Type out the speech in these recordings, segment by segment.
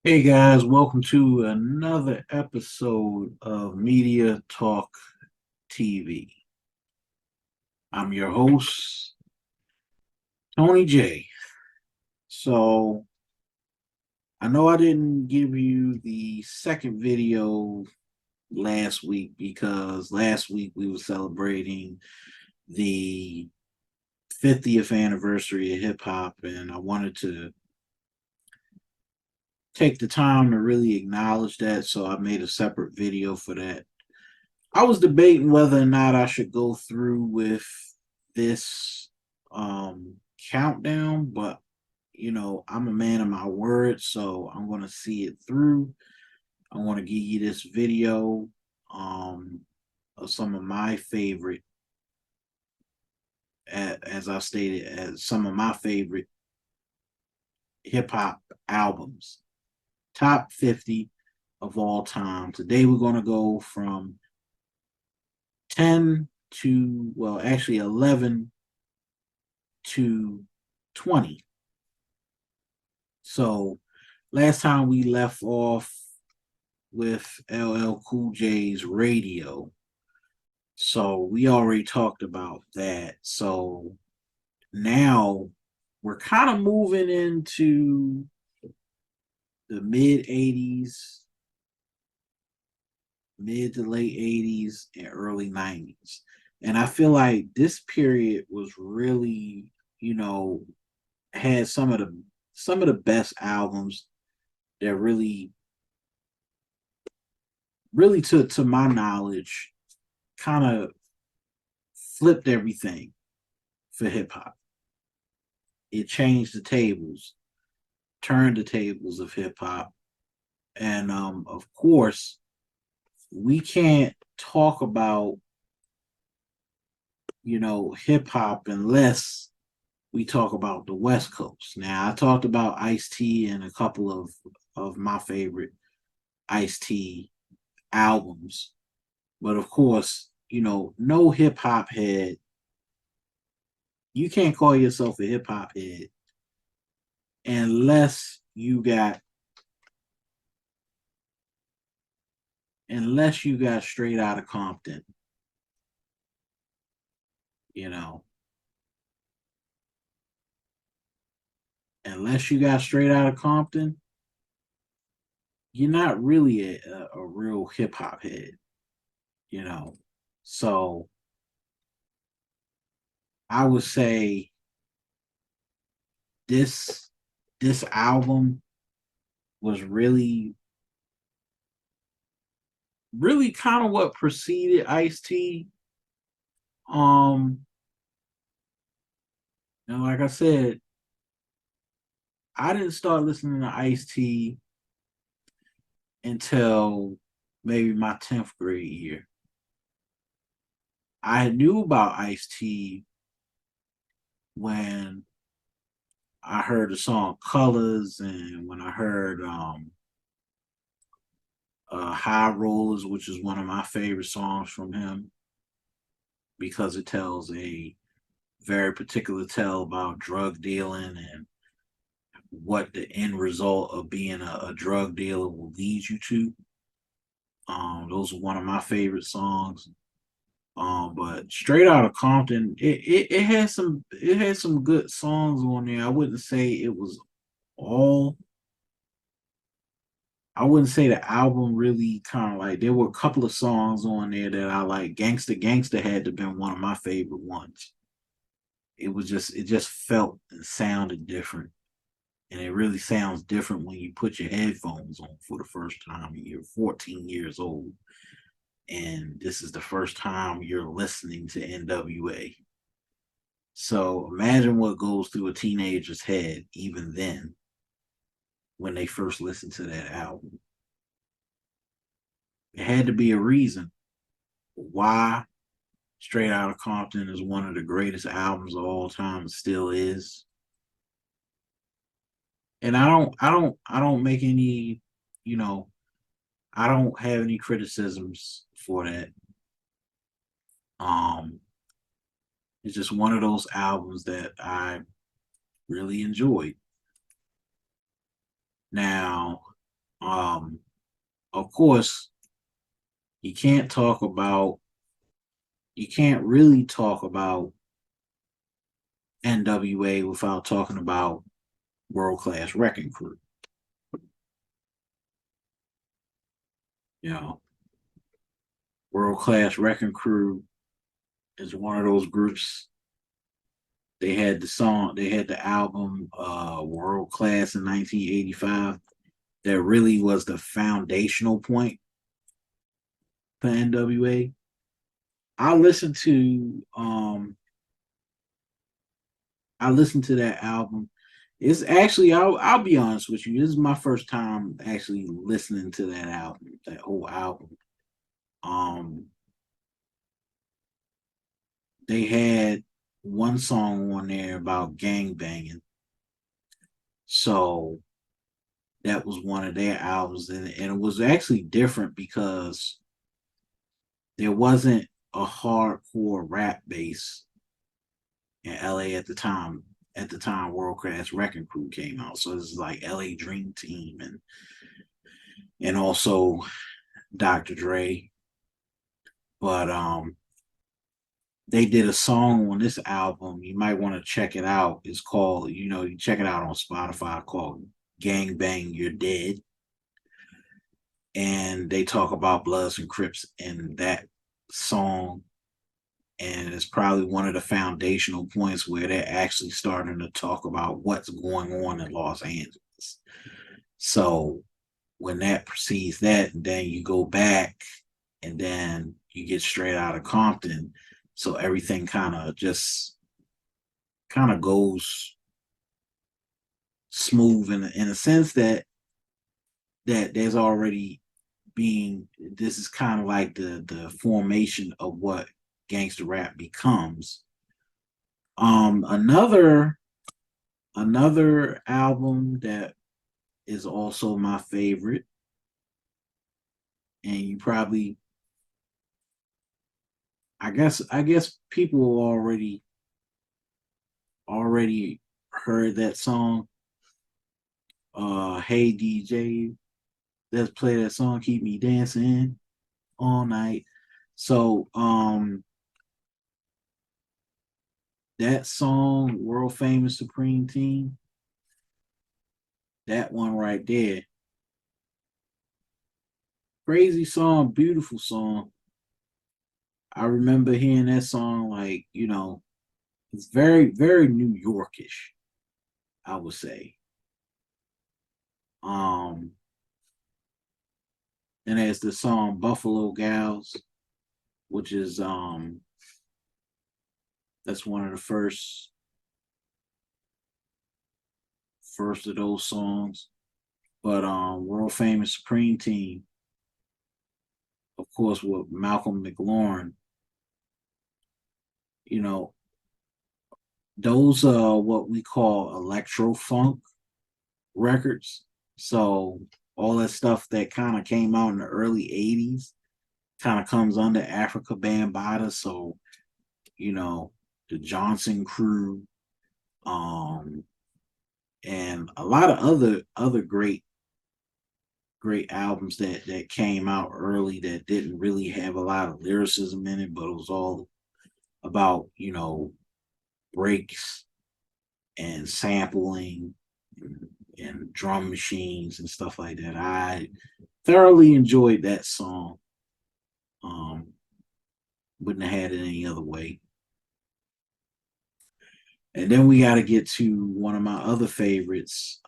Hey guys, welcome to another episode of Media Talk TV. I'm your host, Tony J. So, I know I didn't give you the second video last week because last week we were celebrating the 50th anniversary of hip hop, and I wanted to take the time to really acknowledge that, so I made a separate video for that. I was debating whether or not I should go through with this countdown, but I'm a man of my word, so I'm gonna see it through. I want to give you this video um of some of my favorite, as I stated, as some of my favorite hip hop albums, top 50 of all time. Today we're gonna go from 10 to, well, actually 11 to 20. So last time we left off with LL Cool J's Radio. So we already talked about that. So now we're kind of moving into the mid 80s, mid to late 80s, and early 90s. And I feel like this period was really, had some of the best albums that really to my knowledge kind of flipped everything for hip hop. It changed the tables, turned the tables of hip hop. And of course, we can't talk about, hip hop unless we talk about the West Coast. Now, I talked about Ice-T and a couple of my favorite Ice-T albums. But of course, no hip hop head, you can't call yourself a hip hop head unless you got Straight Out of Compton, you know. Unless you got Straight Out of Compton, you're not really a real hip hop head, you know. So I would say this this album was really kind of what preceded Ice-T. Um, and like I said, I didn't start listening to Ice-T until maybe my 10th grade year. I knew about Ice-T when I heard the song Colors, and when I heard High Rollers, which is one of my favorite songs from him because it tells a very particular tale about drug dealing and what the end result of being a drug dealer will lead you to. Those are one of my favorite songs. But Straight Out of Compton, it had some good songs on there. All. I wouldn't say the album really kind of like, there were a couple of songs on there that I like. Gangsta Gangsta had to have been one of my favorite ones. It just felt and sounded different. And it really sounds different when you put your headphones on for the first time. You're 14 years old, and this is the first time you're listening to NWA. So imagine what goes through a teenager's head even then when they first listen to that album. It had to be a reason why Straight Outta Compton is one of the greatest albums of all time and still is. And I don't make any, you know, I don't have any criticisms for that. Um, it's just one of those albums that I really enjoyed. Now, Um, of course, you can't talk about you can't really talk about NWA without talking about World Class Wrecking Crew. You know, World Class Wrecking Crew is one of those groups. They had the album World Class in 1985 that really was the foundational point for NWA. I listened to um I listened to that album. It's actually I'll be honest with you. This is my first time actually listening to that album, that whole album. Um they had one song on there about gang banging. So that was one of their albums, and it was actually different because there wasn't a hardcore rap base in LA at the time. At the time, World Class Wrecking Crew came out, so this is like LA Dream Team and also Dr. Dre. But they did a song on this album. You might want to check it out. It's called, you check it out on Spotify, called "Gang Bang You're Dead," and they talk about Bloods and Crips in that song. And it's probably one of the foundational points where they're actually starting to talk about what's going on in Los Angeles. So when that precedes that, and then you go back and then you get straight out of Compton. So everything kind of goes smooth in a sense that there's already being this is kind of like the formation of what gangster rap becomes. Another album that is also my favorite, and you probably I guess people already heard that song. Hey DJ, let's play that song, keep me dancing all night. So that song, World Famous Supreme Team, that one right there. Crazy song, beautiful song. I remember hearing that song like, it's very, very New Yorkish, I would say. Um, and there's the song Buffalo Gals, which is that's one of the first of those songs. But World Famous Supreme Team, of course, with Malcolm McLaurin, you know, those are what we call electro funk records. So all that stuff that kind of came out in the early 80s kind of comes under Africa Bambaataa. So, you know, the Johnson crew, um, and a lot of other great albums that came out early that didn't really have a lot of lyricism in it, but it was all about, breaks and sampling and drum machines and stuff like that. I thoroughly enjoyed that song. Um, wouldn't have had it any other way. And then we got to get to one of my other favorites,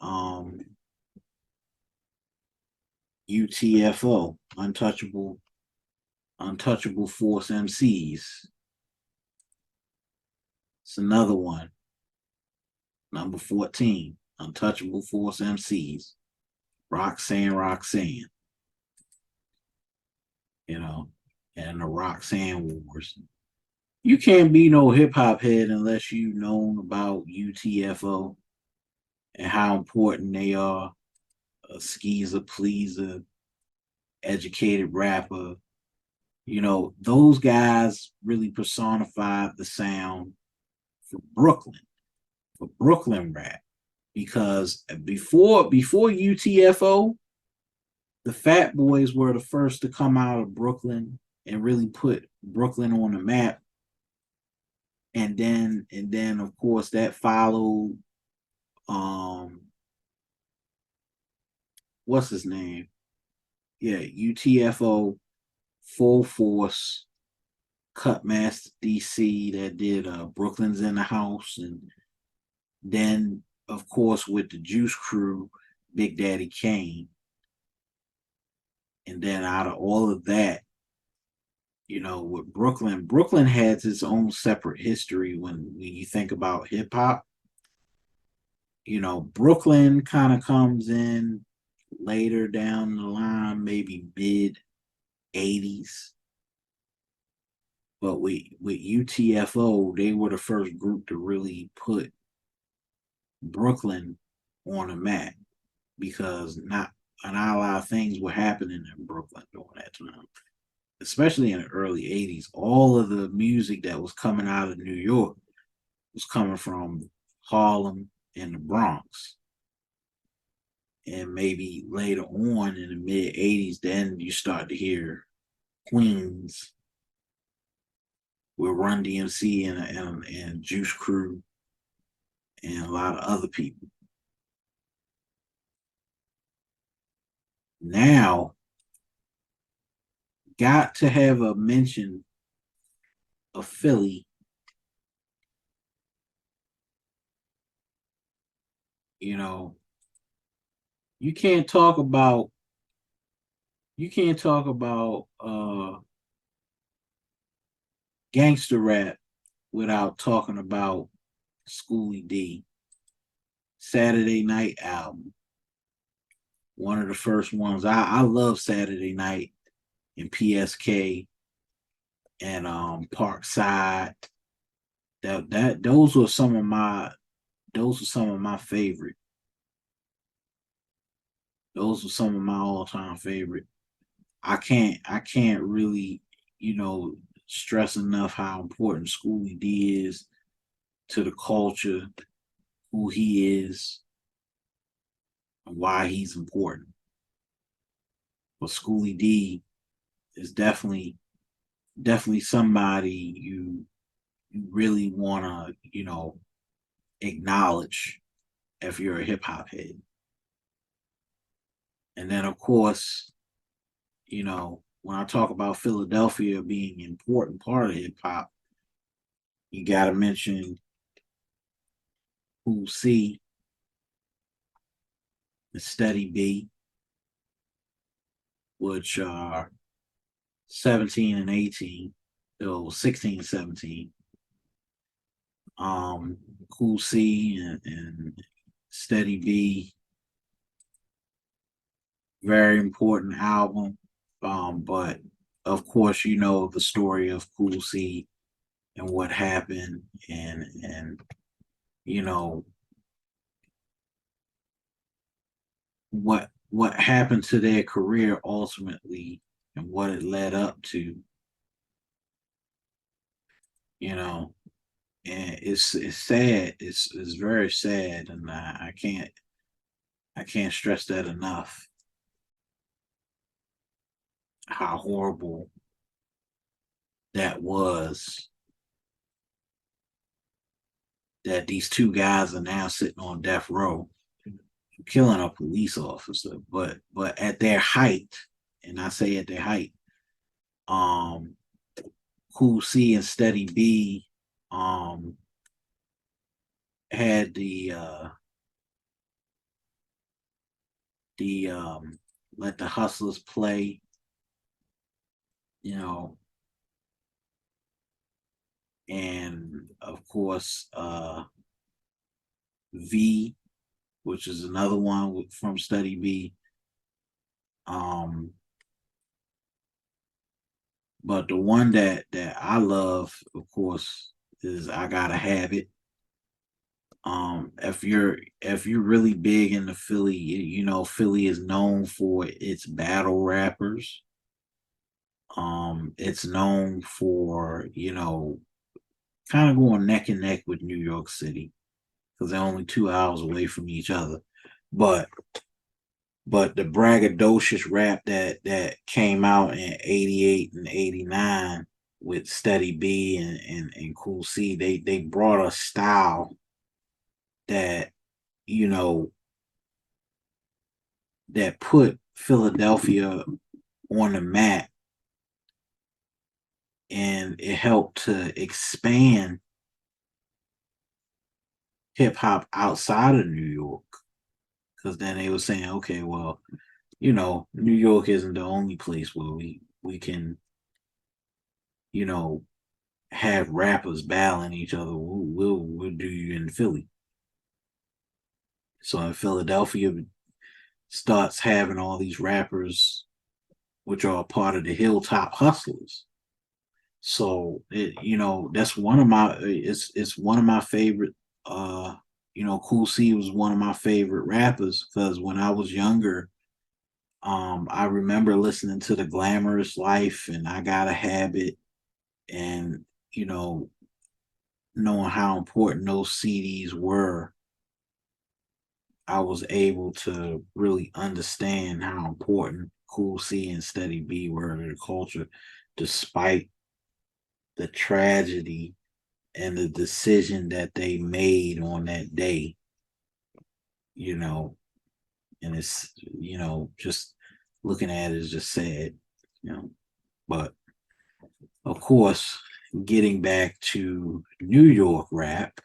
UTFO, Untouchable Force MCs. It's another one, number 14, Untouchable Force MCs, Roxanne, you know, and the Roxanne Wars. You can't be no hip hop head unless you known about UTFO and how important they are. A skeezer, pleaser, educated rapper. Those guys really personified the sound for Brooklyn rap. Because before UTFO, the Fat Boys were the first to come out of Brooklyn and really put Brooklyn on the map. And then of course that followed um what's his name? Yeah, UTFO, Full Force, Cutmaster DC that did Brooklyn's in the House, and then of course with the Juice Crew, Big Daddy Kane. And then out of all of that, with Brooklyn has its own separate history when you think about hip hop. Brooklyn kind of comes in later down the line, maybe mid 80s. But with UTFO, they were the first group to really put Brooklyn on a map because not a lot of things were happening in Brooklyn during that time, especially in the early 80s. All of the music that was coming out of New York was coming from Harlem and the Bronx. And maybe later on in the mid 80s, then you start to hear Queens with Run DMC and Juice Crew and a lot of other people. Now, got to have a mention of Philly. You know, you can't talk about gangster rap without talking about Schoolie D. Saturday Night album. One of the first ones. I love Saturday Night and PSK and Parkside. That those were some of my favorite. Those were some of my all-time favorite. I can't really, you know, stress enough how important Schoolie D is to the culture, who he is, and why he's important. But Schoolie D is definitely somebody you really wanna, acknowledge if you're a hip hop head. And then of course, when I talk about Philadelphia being an important part of hip hop, you gotta mention Cool C and Steady B, which are 17 and 18, so 16 and 17. Cool C and Steady B, very important album. But of course, you know the story of Cool C and what happened, and you know what happened to their career ultimately, and what it led up to. You know, and it's sad. It's very sad, and I can't stress that enough. How horrible that was. That these two guys are now sitting on death row killing a police officer, but at their height, and I say at their height, um, Cool C and Steady B, um, had the let the hustlers play, you know, and of course V, which is another one from Steady B. Um, but the one that I love, of course, is I Gotta Have It. If you're really big into Philly, Philly is known for its battle rappers. It's known for, kind of going neck and neck with New York City because they're only 2 hours away from each other. But But the braggadocious rap that came out in '88 and '89 with Steady B and Cool C, they brought a style that you know that put Philadelphia on the map, and it helped to expand hip hop outside of New York. Because then they were saying, okay, well, New York isn't the only place where we can, you know, have rappers battling each other. We'll do you in Philly. So in Philadelphia starts having all these rappers, which are a part of the Hilltop Hustlers. So that's one of my it's one of my favorite. Cool C was one of my favorite rappers because when I was younger, I remember listening to the Glamorous Life and I Got a Habit, and you know knowing how important those CDs were. I was able to really understand how important Cool C and Steady B were to the culture, despite the tragedy and the decision that they made on that day. You know, and it's just looking at it is just sad. But of course, getting back to New York rap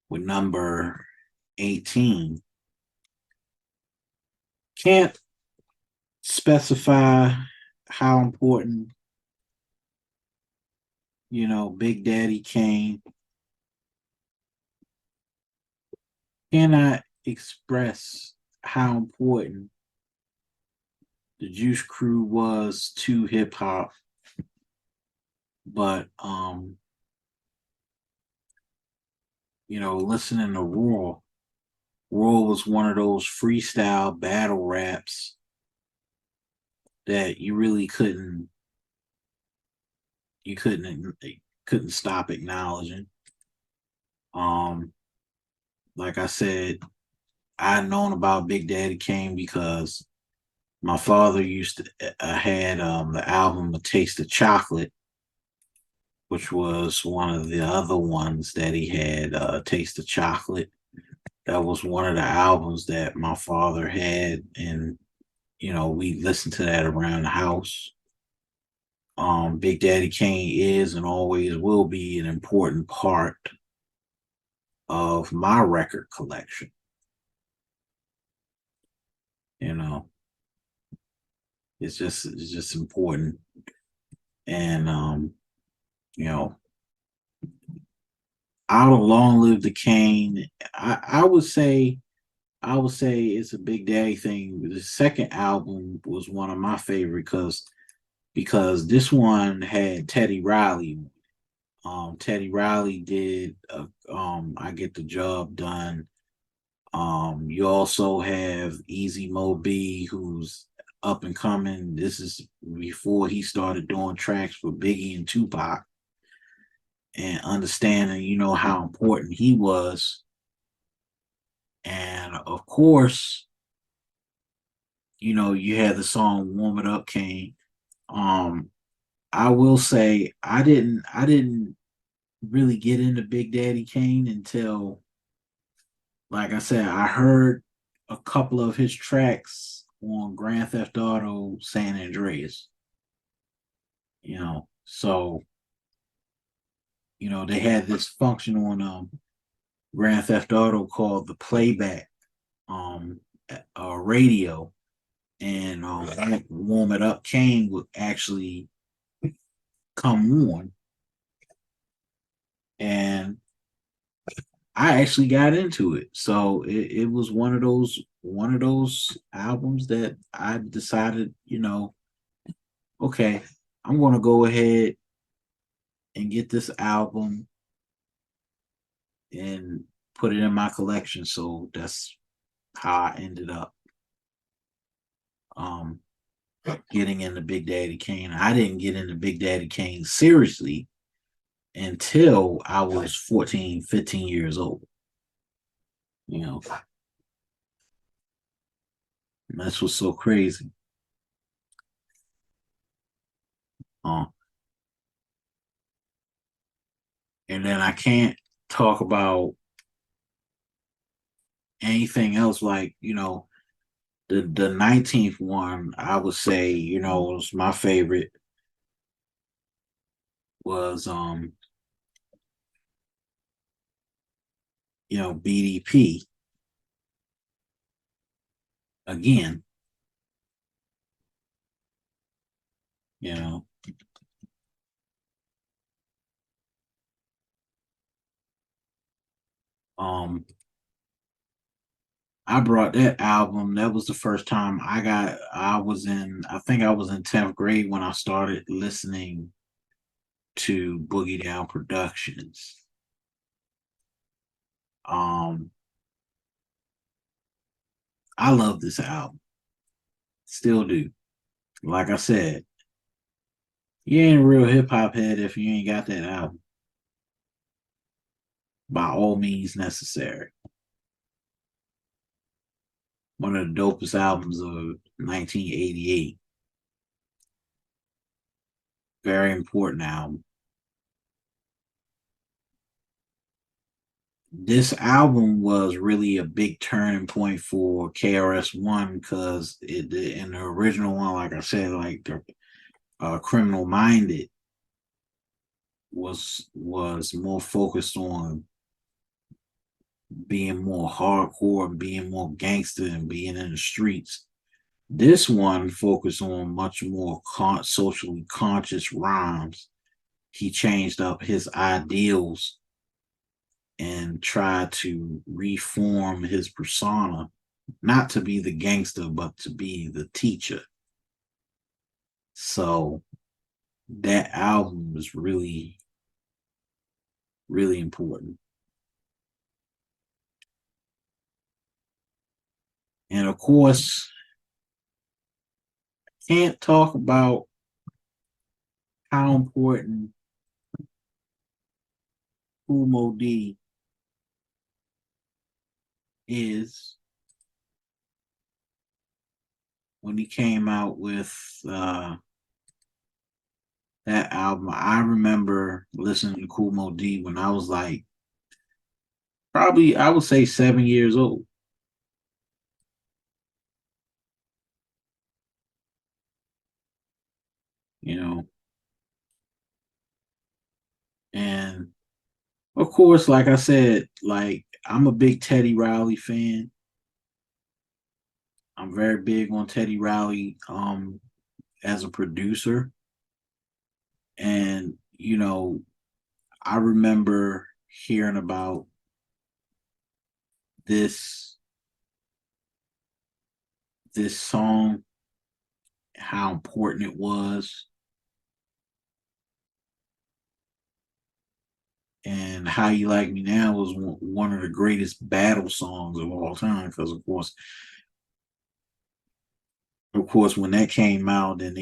with number 18, can't specify how important, Big Daddy Kane, cannot express how important the Juice Crew was to hip hop, but listening to Raw was one of those freestyle battle raps that you really couldn't stop acknowledging. Like I said, I known about Big Daddy Kane because my father used to had the album "A Taste of Chocolate," which was one of the other ones that he had. "Taste of Chocolate." That was one of the albums that my father had, and we listened to that around the house. Big Daddy Kane is and always will be an important part of my record collection. You know, it's just important, and you know, out of Long Live the Kane, I would say it's a Big Daddy thing. The second album was one of my favorite because this one had Teddy Riley. Teddy Riley did I Get the Job Done. You also have Easy Mo B, who's up and coming. This is before he started doing tracks for Biggie and Tupac, and understanding, how important he was. And of course, you had the song Warm It Up Kane. Um, I will say I didn't really get into Big Daddy Kane until, like I said, I heard a couple of his tracks on Grand Theft Auto San Andreas. So they had this function on Grand Theft Auto called the playback um radio, and Warm It Up Kane would actually come on, and I actually got into it. So it was one of those albums that I decided, okay, I'm gonna go ahead and get this album and put it in my collection. So that's how I ended up um getting into Big Daddy Kane. I didn't get into Big Daddy Kane seriously until I was 14, 15 years old. You know, That's what's so crazy. Um, and then I can't talk about anything else like, the 19th one, I would say, was my favorite was BDP again, you know. Um I brought that album. That was the first time I think I was in 10th grade when I started listening to Boogie Down Productions. Um I love this album. Still do. Like I said, you ain't a real hip hop head if you ain't got that album. By all means necessary. One of the dopest albums of 1988. Very important album. This album was really a big turning point for KRS-One because in the original one, like I said, like the Criminal Minded was more focused on being more hardcore and being more gangster and being in the streets. This one focused on much more socially conscious rhymes. He changed up his ideals and tried to reform his persona, not to be the gangster, but to be the teacher. So that album was really, really important. And of course, can't talk about how important Kool D is when he came out with that album. I remember listening to Kool D when I was like probably I would say 7 years old. You know, and of course, like I said, like I'm a big Teddy Riley fan. I'm very big on Teddy Riley as a producer. And, I remember hearing about this this song, how important it was, and How You Like Me Now was one of the greatest battle songs of all time. Because of course, when that came out, then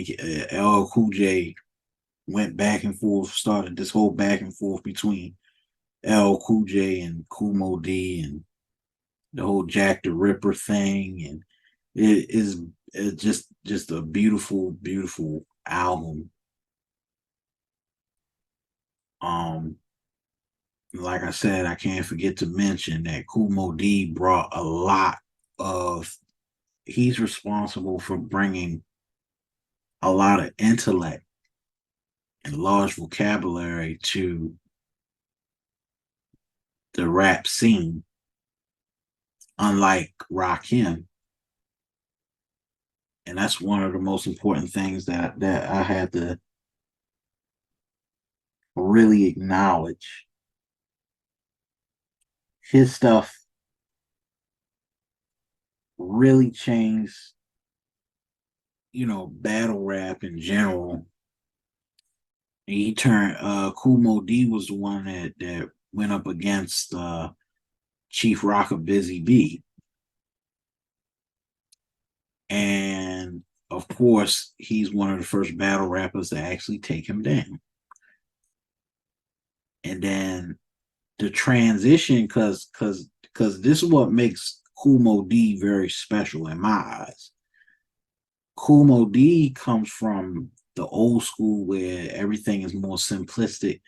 LL Cool J went back and forth, started this whole back and forth between L Cool J and Kumo D and the whole Jack the Ripper thing, and it is just a beautiful, beautiful album. Um, like I said, I can't forget to mention that Kumo D brought a lot of. He's responsible for bringing a lot of intellect and large vocabulary to the rap scene, unlike Rakim. And that's one of the most important things that I had to really acknowledge. His stuff really changed, battle rap in general. He turned Kumo D was the one that went up against Chief Rocker Busy B. And of course, he's one of the first battle rappers to actually take him down. And then the transition, because this is what makes Kumo D very special in my eyes. Kool Moe Dee comes from the old school where everything is more simplistic.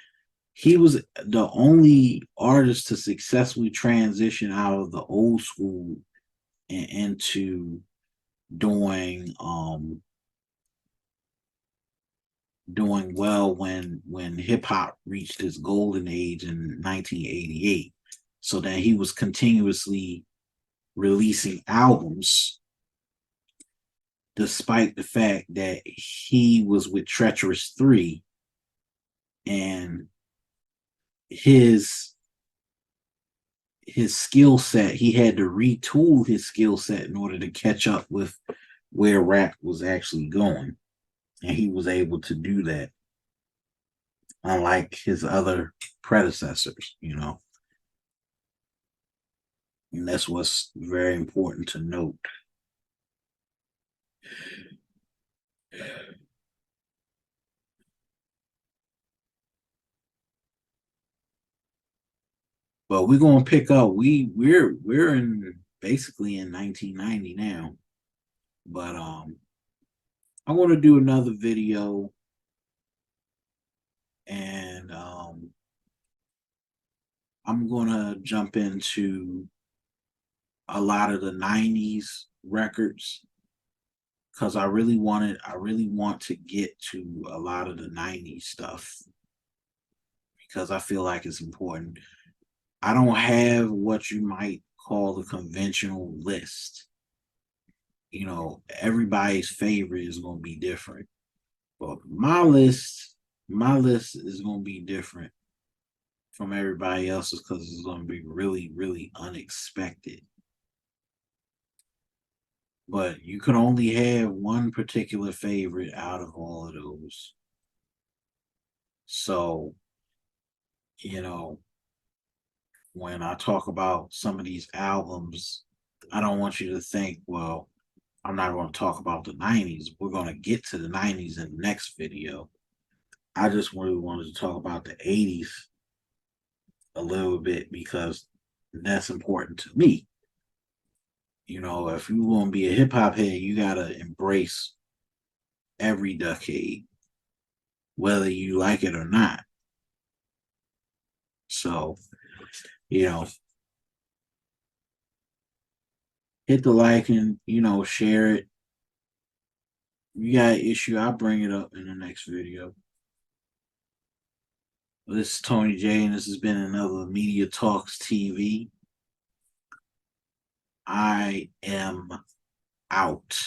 He was the only artist to successfully transition out of the old school and into doing doing well when hip hop reached its golden age in 1988. So then he was continuously releasing albums despite the fact that he was with Treacherous 3 and his his skill set, he had to retool his skill set in order to catch up with where rap was actually going. And he was able to do that, unlike his other predecessors, you know. And that's what's very important to note. But we're gonna pick up. We're in basically in 1990 now. But I want to do another video and I'm gonna jump into a lot of the 90s records because I really want to get to a lot of the 90s stuff because I feel like it's important. I don't have what you might call the conventional list. You know, everybody's favorite is going to be different. But my list is going to be different from everybody else's because it's going to be really, really unexpected. But you can only have one particular favorite out of all of those. So, you know, when I talk about some of these albums, I don't want you to think, well, I'm not going to talk about the 90s. We're going to get to the 90s in the next video. I just really wanted to talk about the 80s a little bit because that's important to me. You know, if you want to be a hip hop head, you got to embrace every decade, whether you like it or not. So, you know, hit the like and, you know, share it. You got an issue, I'll bring it up in the next video. This is Tony J, and this has been another Media Talks TV. I am out.